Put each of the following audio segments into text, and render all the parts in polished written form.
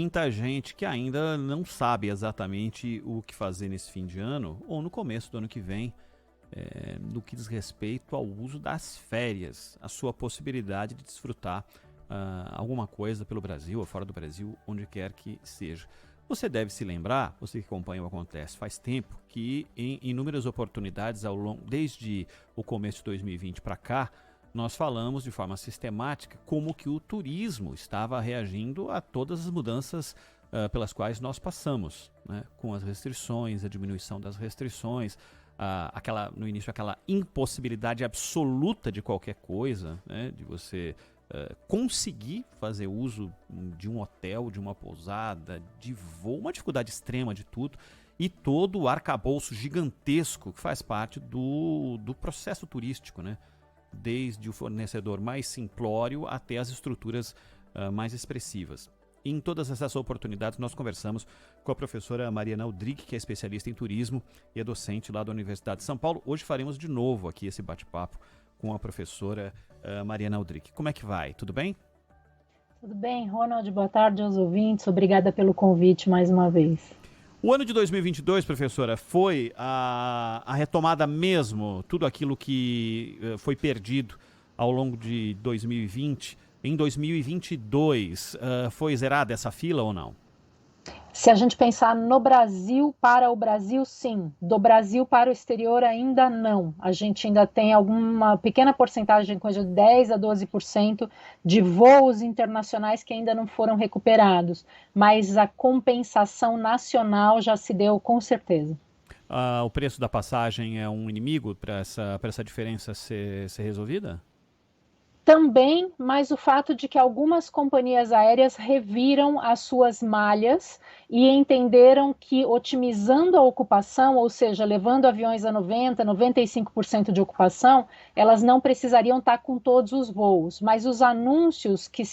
muita gente que ainda não sabe exatamente o que fazer nesse fim de ano ou no começo do ano que vem, no que diz respeito ao uso das férias, a sua possibilidade de desfrutar alguma coisa pelo Brasil ou fora do Brasil, onde quer que seja. Você deve se lembrar, você que acompanha o Acontece faz tempo, que em inúmeras oportunidades desde o começo de 2020 para cá, nós falamos de forma sistemática como que o turismo estava reagindo a todas as mudanças pelas quais nós passamos, né? Com as restrições, a diminuição das restrições, no início aquela impossibilidade absoluta de qualquer coisa, né? De você conseguir fazer uso de um hotel, de uma pousada, de voo, uma dificuldade extrema de tudo, e todo o arcabouço gigantesco que faz parte do processo turístico, né? Desde o fornecedor mais simplório até as estruturas mais expressivas. E em todas essas oportunidades nós conversamos com a professora Mariana Aldrich, que é especialista em turismo e é docente lá da Universidade de São Paulo. Hoje faremos de novo aqui esse bate-papo com a professora Mariana Aldrich. Como é que vai? Tudo bem? Tudo bem, Ronald. Boa tarde aos ouvintes. Obrigada pelo convite mais uma vez. O ano de 2022, professora, foi a retomada mesmo, tudo aquilo que foi perdido ao longo de 2020. Em 2022, foi zerada essa fila ou não? Se a gente pensar no Brasil, para o Brasil, sim. Do Brasil para o exterior, ainda não. A gente ainda tem alguma pequena porcentagem, coisa de 10 a 12% de voos internacionais que ainda não foram recuperados. Mas a compensação nacional já se deu com certeza. O preço da passagem é um inimigo para essa diferença ser resolvida? Também, mas o fato de que algumas companhias aéreas reviram as suas malhas e entenderam que otimizando a ocupação, ou seja, levando aviões a 90%, 95% de ocupação, elas não precisariam estar com todos os voos. Mas os anúncios que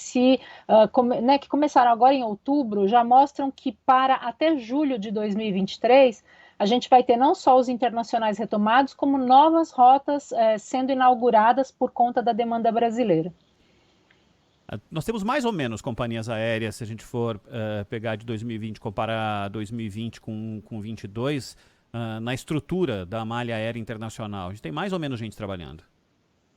começaram agora em outubro já mostram que para até julho de 2023 a gente vai ter não só os internacionais retomados, como novas rotas sendo inauguradas por conta da demanda brasileira. Nós temos mais ou menos companhias aéreas, se a gente for pegar de 2020, comparar 2020 com 2022, na estrutura da malha aérea internacional. A gente tem mais ou menos gente trabalhando.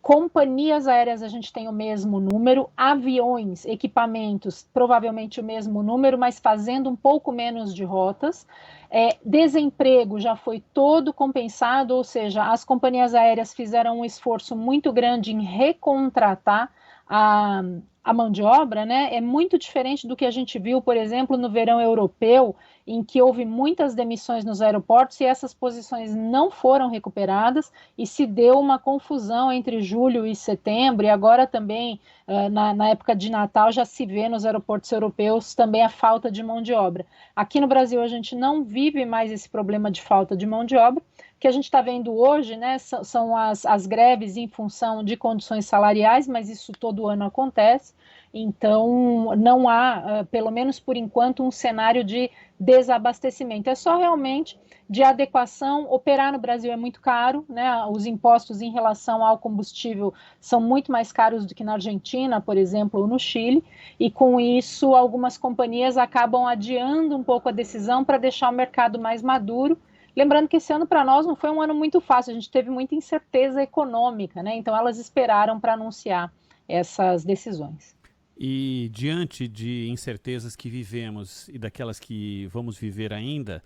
Companhias aéreas a gente tem o mesmo número, aviões, equipamentos, provavelmente o mesmo número, mas fazendo um pouco menos de rotas. Desemprego já foi todo compensado, ou seja, as companhias aéreas fizeram um esforço muito grande em recontratar a mão de obra, né? É muito diferente do que a gente viu, por exemplo, no verão europeu, em que houve muitas demissões nos aeroportos e essas posições não foram recuperadas e se deu uma confusão entre julho e setembro, e agora também, na época de Natal, já se vê nos aeroportos europeus também a falta de mão de obra. Aqui no Brasil a gente não vive mais esse problema de falta de mão de obra. O que a gente está vendo hoje, né, são as greves em função de condições salariais, mas isso todo ano acontece. Então, não há, pelo menos por enquanto, um cenário de desabastecimento. É só realmente de adequação. Operar no Brasil é muito caro, né? Os impostos em relação ao combustível são muito mais caros do que na Argentina, por exemplo, ou no Chile, e com isso algumas companhias acabam adiando um pouco a decisão para deixar o mercado mais maduro. Lembrando que esse ano para nós não foi um ano muito fácil, a gente teve muita incerteza econômica, né? Então elas esperaram para anunciar essas decisões. E diante de incertezas que vivemos e daquelas que vamos viver ainda,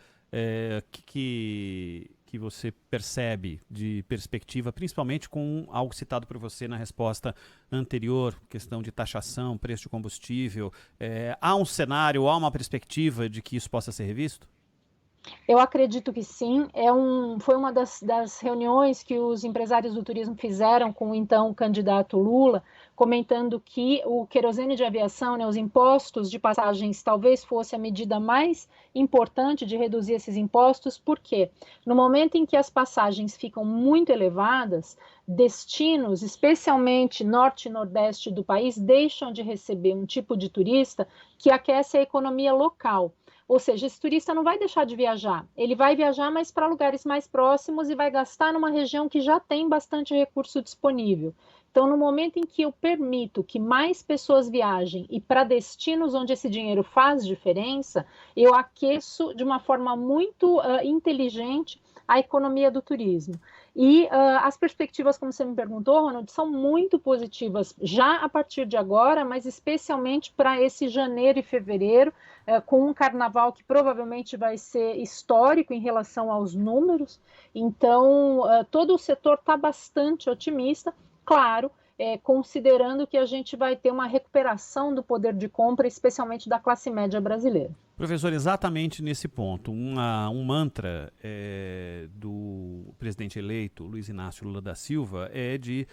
o que você percebe de perspectiva, principalmente com algo citado por você na resposta anterior, questão de taxação, preço de combustível, há um cenário, há uma perspectiva de que isso possa ser revisto? Eu acredito que sim. Foi uma das reuniões que os empresários do turismo fizeram com o então candidato Lula, comentando que o querosene de aviação, né, os impostos de passagens, talvez fosse a medida mais importante de reduzir esses impostos, porque no momento em que as passagens ficam muito elevadas, destinos, especialmente norte e nordeste do país, deixam de receber um tipo de turista que aquece a economia local. Ou seja, esse turista não vai deixar de viajar, ele vai viajar mais para lugares mais próximos e vai gastar numa região que já tem bastante recurso disponível. Então, no momento em que eu permito que mais pessoas viajem e para destinos onde esse dinheiro faz diferença, eu aqueço de uma forma muito inteligente a economia do turismo. E as perspectivas, como você me perguntou, Ronald, são muito positivas já a partir de agora, mas especialmente para esse janeiro e fevereiro, com um carnaval que provavelmente vai ser histórico em relação aos números. Então, todo o setor está bastante otimista, claro, considerando que a gente vai ter uma recuperação do poder de compra, especialmente da classe média brasileira. Professor, exatamente nesse ponto, um mantra do presidente eleito, Luiz Inácio Lula da Silva, é de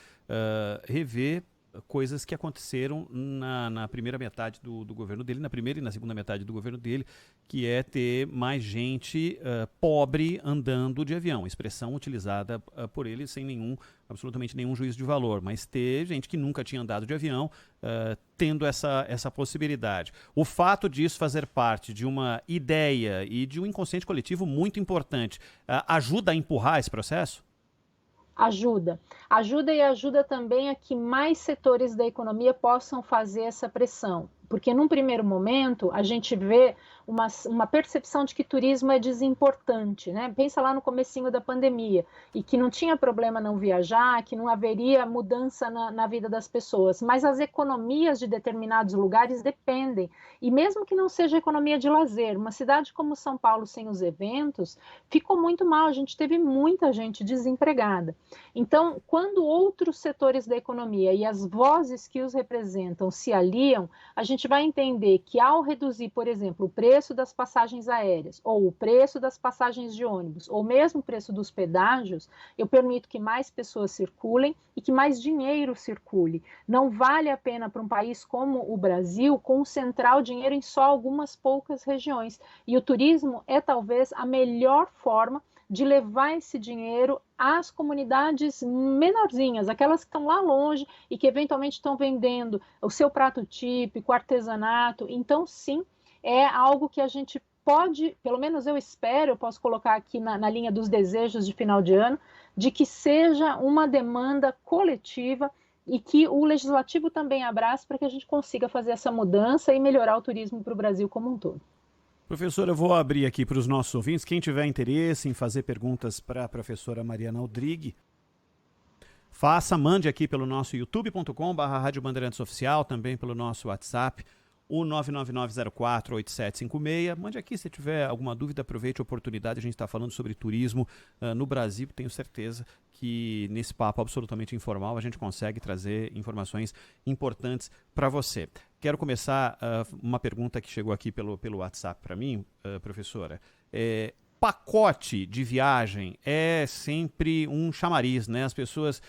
rever coisas que aconteceram na primeira metade do governo dele, na primeira e na segunda metade do governo dele, que é ter mais gente pobre andando de avião, expressão utilizada por ele sem absolutamente nenhum juízo de valor, mas ter gente que nunca tinha andado de avião tendo essa possibilidade. O fato disso fazer parte de uma ideia e de um inconsciente coletivo muito importante ajuda a empurrar esse processo? Ajuda. Ajuda e ajuda também a que mais setores da economia possam fazer essa pressão. Porque num primeiro momento a gente vê uma percepção de que turismo é desimportante, né? Pensa lá no comecinho da pandemia, e que não tinha problema não viajar, que não haveria mudança na vida das pessoas, mas as economias de determinados lugares dependem, e mesmo que não seja economia de lazer, uma cidade como São Paulo sem os eventos, ficou muito mal, a gente teve muita gente desempregada. Então, quando outros setores da economia e as vozes que os representam se aliam, a gente vai entender que ao reduzir, por exemplo, o preço das passagens aéreas, ou o preço das passagens de ônibus, ou mesmo o preço dos pedágios, eu permito que mais pessoas circulem e que mais dinheiro circule. Não vale a pena para um país como o Brasil concentrar o dinheiro em só algumas poucas regiões. E o turismo é talvez a melhor forma de levar esse dinheiro às comunidades menorzinhas, aquelas que estão lá longe e que eventualmente estão vendendo o seu prato típico, artesanato. Então, sim, é algo que a gente pode, pelo menos eu espero, eu posso colocar aqui na linha dos desejos de final de ano, de que seja uma demanda coletiva e que o legislativo também abrace para que a gente consiga fazer essa mudança e melhorar o turismo para o Brasil como um todo. Professor, eu vou abrir aqui para os nossos ouvintes. Quem tiver interesse em fazer perguntas para a professora Mariana Aldrighi, mande aqui pelo nosso youtube.com/Rádio Bandeirantes Oficial, também pelo nosso WhatsApp, o 999048756. Mande aqui se tiver alguma dúvida, aproveite a oportunidade. A gente está falando sobre turismo no Brasil. Tenho certeza que nesse papo absolutamente informal a gente consegue trazer informações importantes para você. Quero começar uma pergunta que chegou aqui pelo WhatsApp para mim, professora. Pacote de viagem é sempre um chamariz, né? As pessoas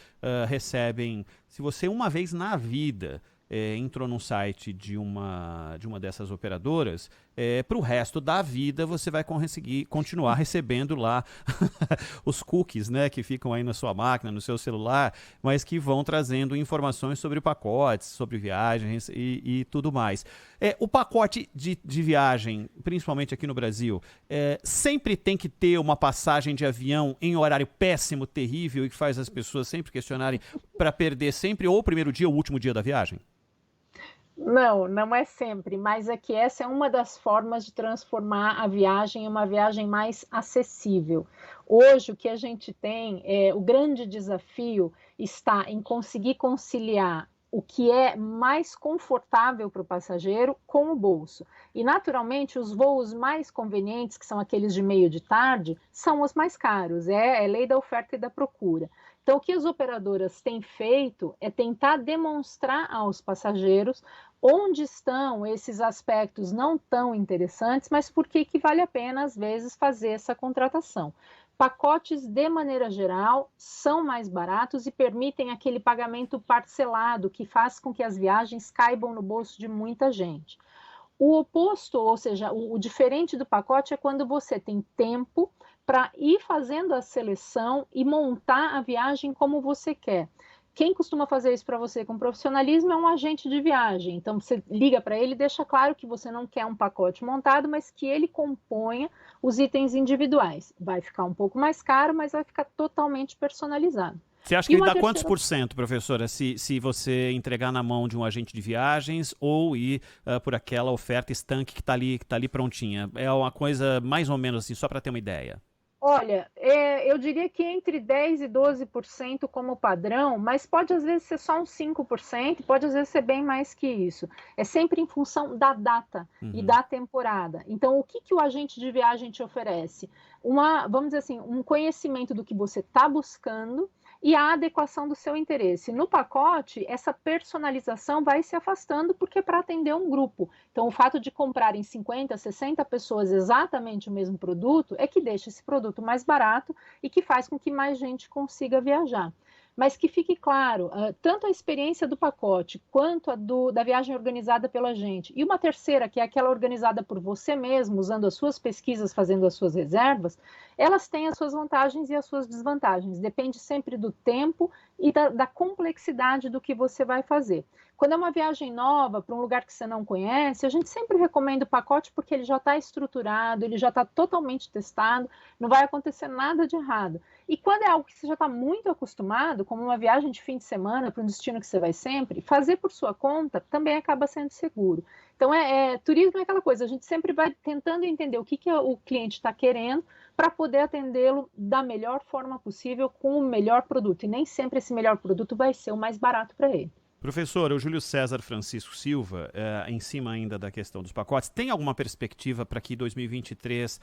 recebem, se você uma vez na vida entrou num site de uma dessas operadoras, para o resto da vida você vai conseguir continuar recebendo lá os cookies, né, que ficam aí na sua máquina, no seu celular, mas que vão trazendo informações sobre pacotes, sobre viagens e tudo mais. O pacote de viagem, principalmente aqui no Brasil, sempre tem que ter uma passagem de avião em horário péssimo, terrível, e que faz as pessoas sempre questionarem para perder sempre ou o primeiro dia ou o último dia da viagem? Não, não é sempre, mas é que essa é uma das formas de transformar a viagem em uma viagem mais acessível. Hoje, o que a gente tem, o grande desafio está em conseguir conciliar o que é mais confortável para o passageiro com o bolso. E, naturalmente, os voos mais convenientes, que são aqueles de meio de tarde, são os mais caros, é lei da oferta e da procura. Então, o que as operadoras têm feito é tentar demonstrar aos passageiros onde estão esses aspectos não tão interessantes, mas por que vale a pena, às vezes, fazer essa contratação. Pacotes, de maneira geral, são mais baratos e permitem aquele pagamento parcelado que faz com que as viagens caibam no bolso de muita gente. O oposto, ou seja, o diferente do pacote é quando você tem tempo para ir fazendo a seleção e montar a viagem como você quer. Quem costuma fazer isso para você com profissionalismo é um agente de viagem. Então, você liga para ele e deixa claro que você não quer um pacote montado, mas que ele componha os itens individuais. Vai ficar um pouco mais caro, mas vai ficar totalmente personalizado. Você acha que ele dá quantos por cento, professora, se você entregar na mão de um agente de viagens ou ir por aquela oferta estanque que está ali prontinha? É uma coisa mais ou menos assim, só para ter uma ideia. Olha, eu diria que entre 10% e 12% como padrão, mas pode às vezes ser só uns 5%, pode às vezes ser bem mais que isso. É sempre em função da data e da temporada. Então, o que o agente de viagem te oferece? Vamos dizer assim, um conhecimento do que você está buscando e a adequação do seu interesse. No pacote, essa personalização vai se afastando porque é para atender um grupo. Então, o fato de comprarem 50, 60 pessoas exatamente o mesmo produto é que deixa esse produto mais barato e que faz com que mais gente consiga viajar. Mas que fique claro, tanto a experiência do pacote quanto a da viagem organizada pela gente, e uma terceira, que é aquela organizada por você mesmo, usando as suas pesquisas, fazendo as suas reservas, elas têm as suas vantagens e as suas desvantagens. Depende sempre do tempo e da complexidade do que você vai fazer. Quando é uma viagem nova para um lugar que você não conhece, a gente sempre recomenda o pacote porque ele já está estruturado, ele já está totalmente testado, não vai acontecer nada de errado. E quando é algo que você já está muito acostumado, como uma viagem de fim de semana para um destino que você vai sempre, fazer por sua conta também acaba sendo seguro. Então, turismo é aquela coisa, a gente sempre vai tentando entender o que o cliente está querendo para poder atendê-lo da melhor forma possível com o melhor produto. E nem sempre esse melhor produto vai ser o mais barato para ele. Professor, o Júlio César Francisco Silva, em cima ainda da questão dos pacotes, tem alguma perspectiva para que 2023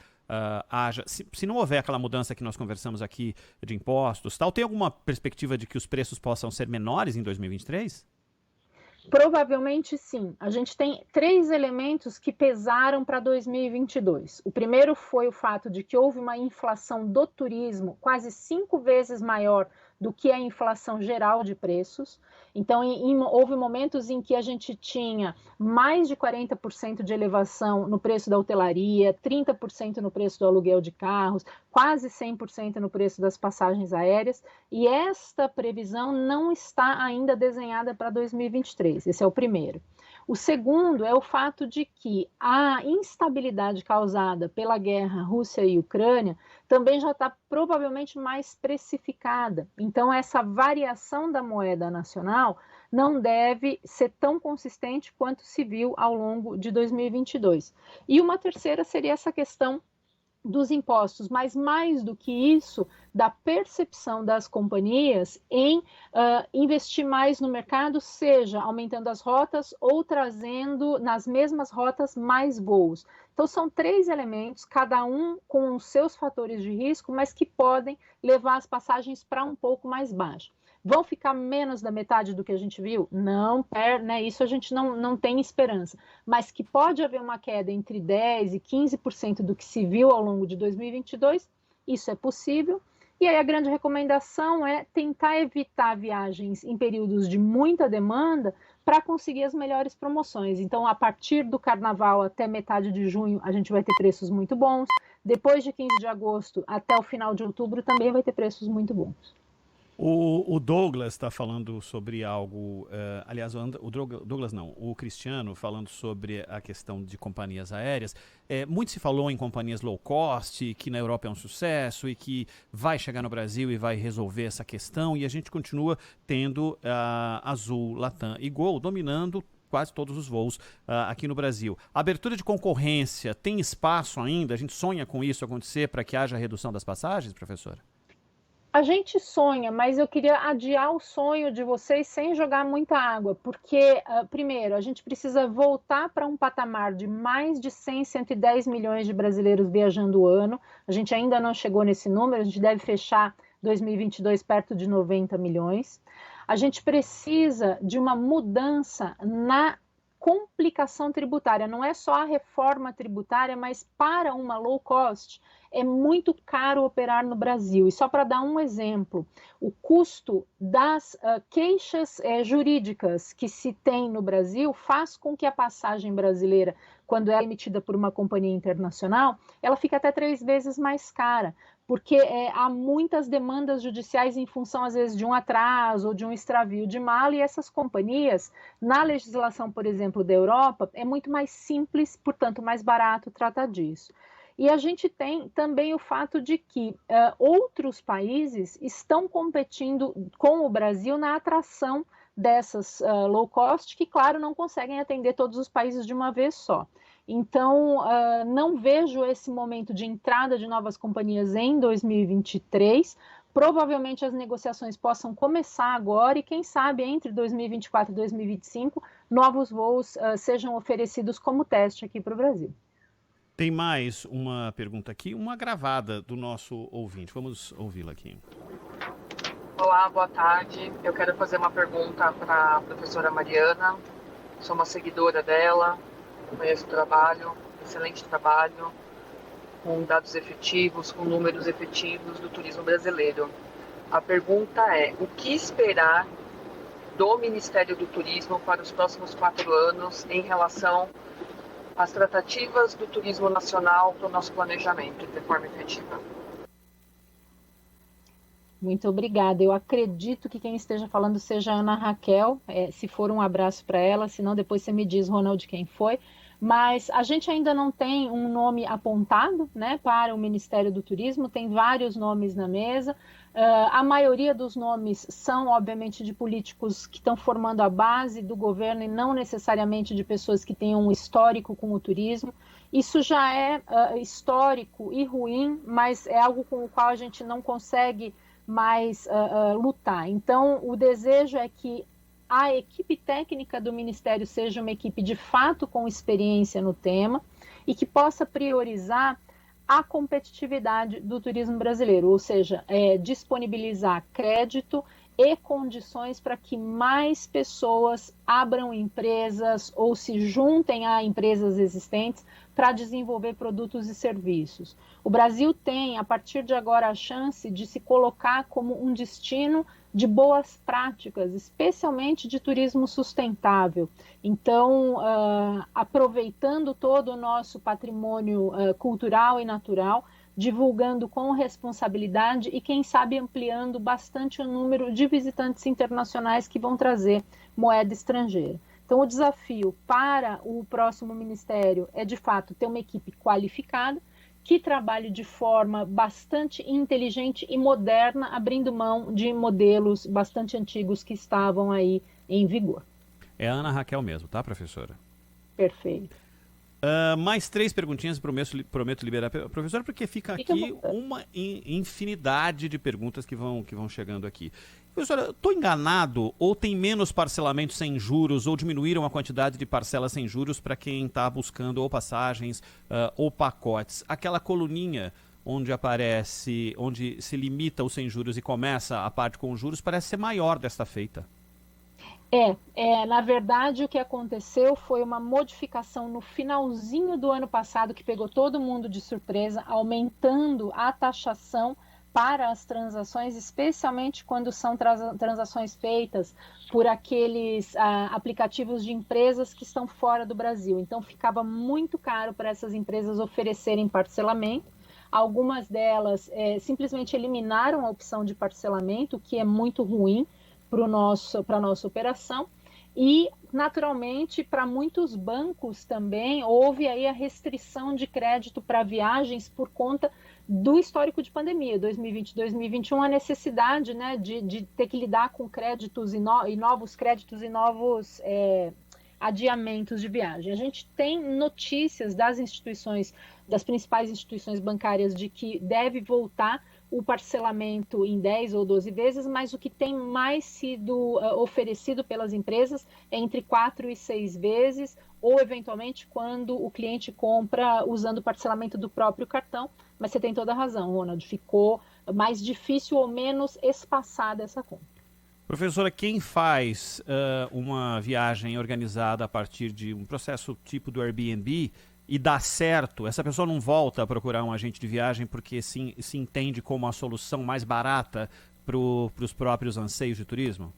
haja, se não houver aquela mudança que nós conversamos aqui de impostos, tal, tem alguma perspectiva de que os preços possam ser menores em 2023? Provavelmente sim. A gente tem 3 elementos que pesaram para 2022. O primeiro foi o fato de que houve uma inflação do turismo quase 5 vezes maior do que a inflação geral de preços. Então, houve momentos em que a gente tinha mais de 40% de elevação no preço da hotelaria, 30% no preço do aluguel de carros, quase 100% no preço das passagens aéreas, e esta previsão não está ainda desenhada para 2023. Esse é o primeiro. O segundo é o fato de que a instabilidade causada pela guerra Rússia e Ucrânia também já está provavelmente mais precificada. Então, essa variação da moeda nacional não deve ser tão consistente quanto se viu ao longo de 2022. E uma terceira seria essa questão dos impostos, mas mais do que isso, da percepção das companhias em investir mais no mercado, seja aumentando as rotas ou trazendo nas mesmas rotas mais voos. Então, são 3 elementos, cada um com os seus fatores de risco, mas que podem levar as passagens para um pouco mais baixo. Vão ficar menos da metade do que a gente viu? Não, né? Isso a gente não tem esperança. Mas que pode haver uma queda entre 10% e 15% do que se viu ao longo de 2022, isso é possível. E aí a grande recomendação é tentar evitar viagens em períodos de muita demanda para conseguir as melhores promoções. Então, a partir do carnaval até metade de junho, a gente vai ter preços muito bons. Depois de 15 de agosto até o final de outubro, também vai ter preços muito bons. O Douglas está falando sobre algo, aliás, o Douglas não, o Cristiano falando sobre a questão de companhias aéreas. Muito se falou em companhias low cost, que na Europa é um sucesso e que vai chegar no Brasil e vai resolver essa questão, e a gente continua tendo Azul, Latam e Gol dominando quase todos os voos aqui no Brasil. A abertura de concorrência tem espaço ainda? A gente sonha com isso acontecer para que haja redução das passagens, professora? A gente sonha, mas eu queria adiar o sonho de vocês sem jogar muita água, porque, primeiro, a gente precisa voltar para um patamar de mais de 100, 110 milhões de brasileiros viajando o ano. A gente ainda não chegou nesse número, a gente deve fechar 2022 perto de 90 milhões. A gente precisa de uma mudança na complicação tributária, não é só a reforma tributária, mas para uma low cost é muito caro operar no Brasil. E só para dar um exemplo, o custo das queixas jurídicas que se tem no Brasil faz com que a passagem brasileira quando ela é emitida por uma companhia internacional, ela fica até 3 vezes mais cara, porque há muitas demandas judiciais em função, às vezes, de um atraso ou de um extravio de mala, e essas companhias, na legislação, por exemplo, da Europa, é muito mais simples, portanto, mais barato tratar disso. E a gente tem também o fato de que outros países estão competindo com o Brasil na atração dessas low cost, que, claro, não conseguem atender todos os países de uma vez só. Então, não vejo esse momento de entrada de novas companhias em 2023. Provavelmente as negociações possam começar agora e, quem sabe, entre 2024 e 2025, novos voos sejam oferecidos como teste aqui para o Brasil. Tem mais uma pergunta aqui, uma gravada do nosso ouvinte. Vamos ouvi-la aqui. Olá, boa tarde. Eu quero fazer uma pergunta para a professora Mariana. Sou uma seguidora dela, conheço o trabalho, excelente trabalho, com dados efetivos, com números efetivos do turismo brasileiro. A pergunta é: o que esperar do Ministério do Turismo para os próximos 4 anos em relação às tratativas do turismo nacional para o nosso planejamento de forma efetiva? Muito obrigada. Eu acredito que quem esteja falando seja a Ana Raquel. Se for, um abraço para ela, senão depois você me diz, Ronald, quem foi. Mas a gente ainda não tem um nome apontado, né, para o Ministério do Turismo, tem vários nomes na mesa. A maioria dos nomes são, obviamente, de políticos que estão formando a base do governo e não necessariamente de pessoas que tenham um histórico com o turismo. Isso já é histórico e ruim, mas é algo com o qual a gente não consegue mais lutar. Então, o desejo é que a equipe técnica do Ministério seja uma equipe de fato com experiência no tema e que possa priorizar a competitividade do turismo brasileiro, ou seja, disponibilizar crédito e condições para que mais pessoas abram empresas ou se juntem a empresas existentes para desenvolver produtos e serviços. O Brasil tem, a partir de agora, a chance de se colocar como um destino de boas práticas, especialmente de turismo sustentável. Então, aproveitando todo o nosso patrimônio cultural e natural, divulgando com responsabilidade e, quem sabe, ampliando bastante o número de visitantes internacionais que vão trazer moeda estrangeira. Então, o desafio para o próximo ministério é, de fato, ter uma equipe qualificada, que trabalhe de forma bastante inteligente e moderna, abrindo mão de modelos bastante antigos que estavam aí em vigor. É a Ana Raquel mesmo, tá, professora? Perfeito. Mais 3 perguntinhas, prometo liberar a professora, porque fica aqui uma infinidade de perguntas que vão chegando aqui. Professora, estou enganado ou tem menos parcelamento sem juros ou diminuíram a quantidade de parcelas sem juros para quem está buscando ou passagens ou pacotes? Aquela coluninha onde aparece, onde se limita o sem juros e começa a parte com juros, parece ser maior desta feita. Na verdade, o que aconteceu foi uma modificação no finalzinho do ano passado que pegou todo mundo de surpresa, aumentando a taxação para as transações, especialmente quando são transações feitas por aqueles aplicativos de empresas que estão fora do Brasil. Então, ficava muito caro para essas empresas oferecerem parcelamento. Algumas delas simplesmente eliminaram a opção de parcelamento, o que é muito ruim para a nossa operação. E, naturalmente, para muitos bancos também, houve aí a restrição de crédito para viagens por conta do histórico de pandemia, 2020 e 2021, a necessidade, né, de ter que lidar com créditos e novos créditos e novos adiamentos de viagem. A gente tem notícias das instituições, das principais instituições bancárias, de que deve voltar o parcelamento em 10 ou 12 vezes, mas o que tem mais sido oferecido pelas empresas é entre 4 e 6 vezes, ou eventualmente quando o cliente compra usando o parcelamento do próprio cartão. Mas você tem toda a razão, Ronald, ficou mais difícil ou menos espaçada essa compra. Professora, quem faz uma viagem organizada a partir de um processo tipo do Airbnb e dá certo, essa pessoa não volta a procurar um agente de viagem porque se entende como a solução mais barata para os próprios anseios de turismo?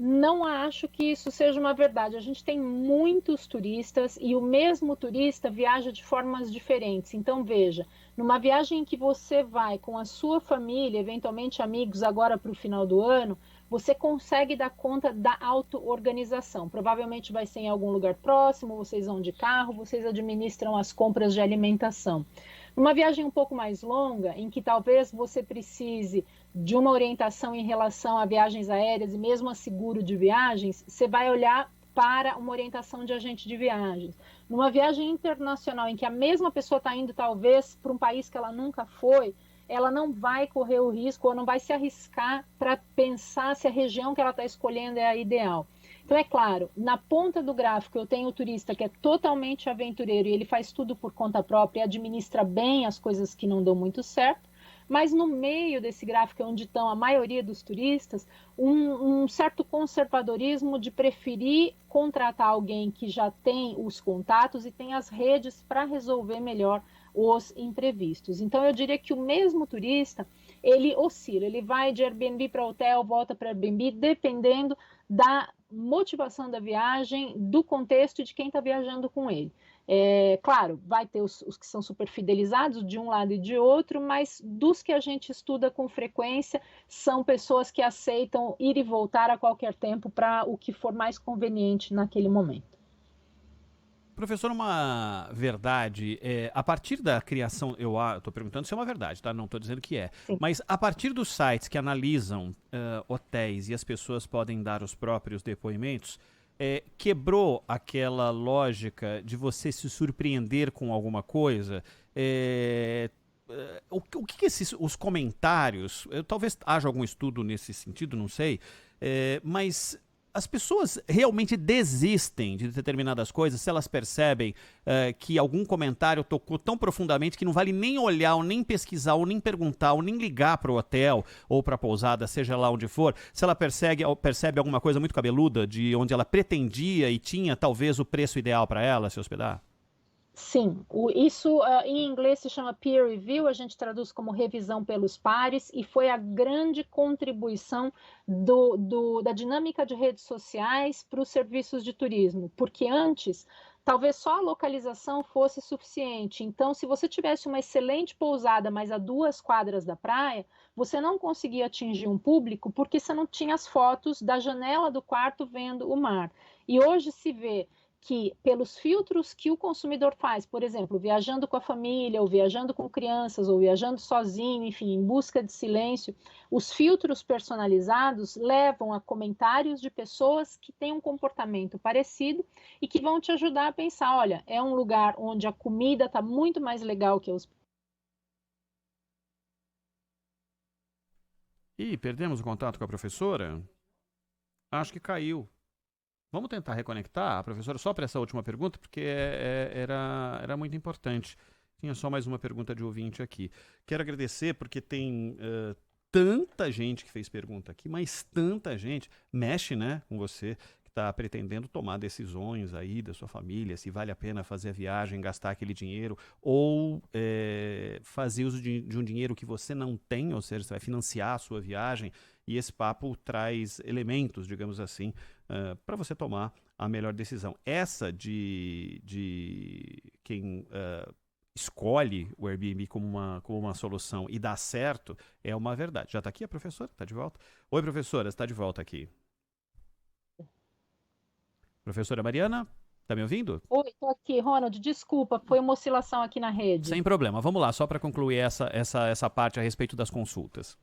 Não acho que isso seja uma verdade. A gente tem muitos turistas e o mesmo turista viaja de formas diferentes. Então, veja, numa viagem em que você vai com a sua família, eventualmente amigos, agora para o final do ano, você consegue dar conta da auto-organização. Provavelmente vai ser em algum lugar próximo, vocês vão de carro, vocês administram as compras de alimentação. Numa viagem um pouco mais longa, em que talvez você precise de uma orientação em relação a viagens aéreas e mesmo a seguro de viagens, você vai olhar para uma orientação de agente de viagens. Numa viagem internacional em que a mesma pessoa está indo talvez para um país que ela nunca foi, ela não vai correr o risco ou não vai se arriscar para pensar se a região que ela está escolhendo é a ideal. Então, é claro, na ponta do gráfico eu tenho o turista que é totalmente aventureiro e ele faz tudo por conta própria e administra bem as coisas que não dão muito certo, mas no meio desse gráfico, onde estão a maioria dos turistas, um certo conservadorismo de preferir contratar alguém que já tem os contatos e tem as redes para resolver melhor os imprevistos. Então, eu diria que o mesmo turista, ele oscila, ele vai de Airbnb para hotel, volta para Airbnb, dependendo da motivação da viagem, do contexto e de quem está viajando com ele. Claro, vai ter os que são super fidelizados de um lado e de outro, mas dos que a gente estuda com frequência, são pessoas que aceitam ir e voltar a qualquer tempo para o que for mais conveniente naquele momento. Professor, uma verdade, a partir da criação, eu estou perguntando se é uma verdade, tá? Não estou dizendo que é, Sim. mas a partir dos sites que analisam hotéis e as pessoas podem dar os próprios depoimentos, quebrou aquela lógica de você se surpreender com alguma coisa? O que os comentários, talvez haja algum estudo nesse sentido, não sei, mas as pessoas realmente desistem de determinadas coisas se elas percebem que algum comentário tocou tão profundamente que não vale nem olhar, ou nem pesquisar, ou nem perguntar, ou nem ligar para o hotel ou para a pousada, seja lá onde for, se ela percebe alguma coisa muito cabeluda de onde ela pretendia e tinha talvez o preço ideal para ela se hospedar? Sim, isso em inglês se chama peer review, a gente traduz como revisão pelos pares, e foi a grande contribuição da dinâmica de redes sociais para os serviços de turismo, porque antes talvez só a localização fosse suficiente. Então, se você tivesse uma excelente pousada, mas a 2 quadras da praia, você não conseguia atingir um público porque você não tinha as fotos da janela do quarto vendo o mar. E hoje se vê que, pelos filtros que o consumidor faz, por exemplo, viajando com a família, ou viajando com crianças, ou viajando sozinho, enfim, em busca de silêncio, os filtros personalizados levam a comentários de pessoas que têm um comportamento parecido e que vão te ajudar a pensar, olha, é um lugar onde a comida está muito mais legal que os... Ih, perdemos o contato com a professora? Acho que caiu. Vamos tentar reconectar a professora só para essa última pergunta, porque era muito importante. Tinha só mais uma pergunta de ouvinte aqui. Quero agradecer porque tem tanta gente que fez pergunta aqui, mas tanta gente mexe, né, com você que está pretendendo tomar decisões aí da sua família, se vale a pena fazer a viagem, gastar aquele dinheiro, ou fazer uso de um dinheiro que você não tem, ou seja, você vai financiar a sua viagem, e esse papo traz elementos, digamos assim, para você tomar a melhor decisão. Essa de quem escolhe o Airbnb como uma solução e dá certo é uma verdade. Já está aqui a professora? Está de volta? Oi, professora, está de volta aqui. Professora Mariana, está me ouvindo? Oi, estou aqui, Ronald, desculpa, foi uma oscilação aqui na rede. Sem problema, vamos lá, só para concluir essa parte a respeito das consultas.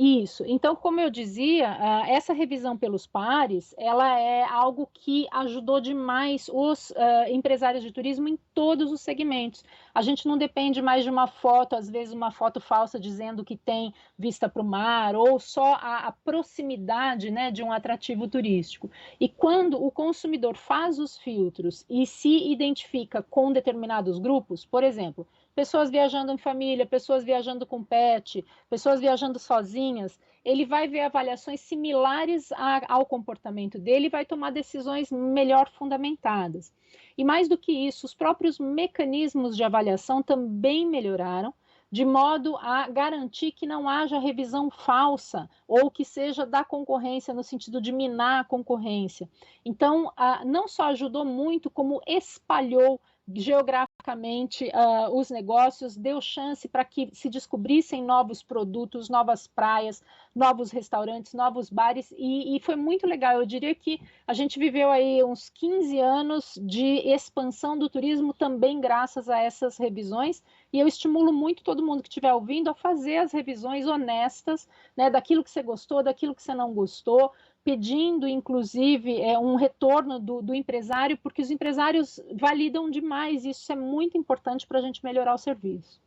Isso. Então, como eu dizia, essa revisão pelos pares, ela é algo que ajudou demais os empresários de turismo em todos os segmentos. A gente não depende mais de uma foto, às vezes uma foto falsa dizendo que tem vista para o mar, ou só a proximidade, né, de um atrativo turístico. E quando o consumidor faz os filtros e se identifica com determinados grupos, por exemplo, pessoas viajando em família, pessoas viajando com pet, pessoas viajando sozinhas, ele vai ver avaliações similares ao comportamento dele e vai tomar decisões melhor fundamentadas. E mais do que isso, os próprios mecanismos de avaliação também melhoraram, de modo a garantir que não haja revisão falsa ou que seja da concorrência, no sentido de minar a concorrência. Então, não só ajudou muito, como espalhou geograficamente os negócios, deu chance para que se descobrissem novos produtos, novas praias, novos restaurantes, novos bares, e foi muito legal. Eu diria que a gente viveu aí uns 15 anos de expansão do turismo também graças a essas revisões, e eu estimulo muito todo mundo que estiver ouvindo a fazer as revisões honestas, né, daquilo que você gostou, daquilo que você não gostou, pedindo, inclusive, um retorno do empresário, porque os empresários validam demais, e isso é muito importante para a gente melhorar o serviço.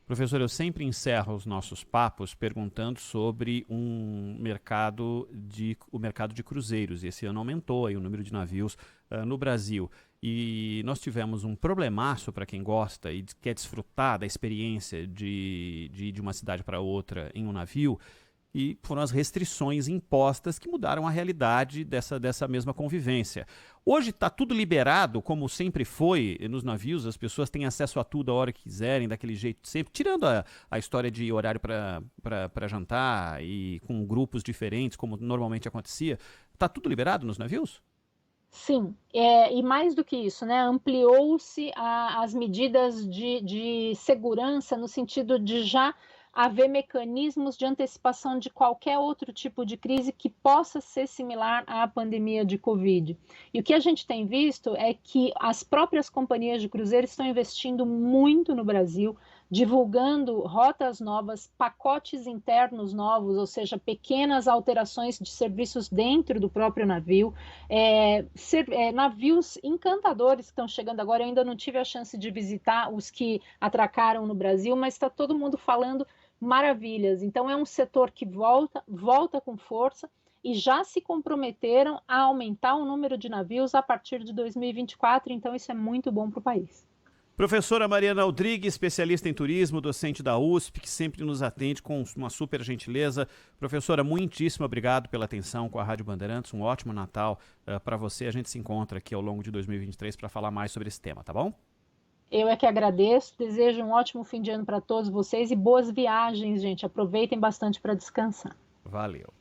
Professor, eu sempre encerro os nossos papos perguntando sobre o mercado de cruzeiros. Esse ano aumentou aí o número de navios no Brasil. E nós tivemos um problemaço para quem gosta e quer desfrutar da experiência de ir de uma cidade para outra em um navio. E foram as restrições impostas que mudaram a realidade dessa mesma convivência. Hoje está tudo liberado, como sempre foi nos navios, as pessoas têm acesso a tudo a hora que quiserem, daquele jeito sempre, tirando a história de horário para jantar e com grupos diferentes, como normalmente acontecia. Está tudo liberado nos navios? Sim, e mais do que isso, né, ampliou-se as medidas de segurança no sentido de já haver mecanismos de antecipação de qualquer outro tipo de crise que possa ser similar à pandemia de Covid. E o que a gente tem visto é que as próprias companhias de cruzeiro estão investindo muito no Brasil, divulgando rotas novas, pacotes internos novos, ou seja, pequenas alterações de serviços dentro do próprio navio, navios encantadores que estão chegando agora. Eu ainda não tive a chance de visitar os que atracaram no Brasil, mas está todo mundo falando maravilhas. Então é um setor que volta com força, e já se comprometeram a aumentar o número de navios a partir de 2024, então isso é muito bom para o país. Professora Mariana Aldrigues, especialista em turismo, docente da USP, que sempre nos atende com uma super gentileza. Professora, muitíssimo obrigado pela atenção com a Rádio Bandeirantes. Um ótimo Natal para você. A gente se encontra aqui ao longo de 2023 para falar mais sobre esse tema, tá bom? Eu é que agradeço, desejo um ótimo fim de ano para todos vocês e boas viagens, gente. Aproveitem bastante para descansar. Valeu.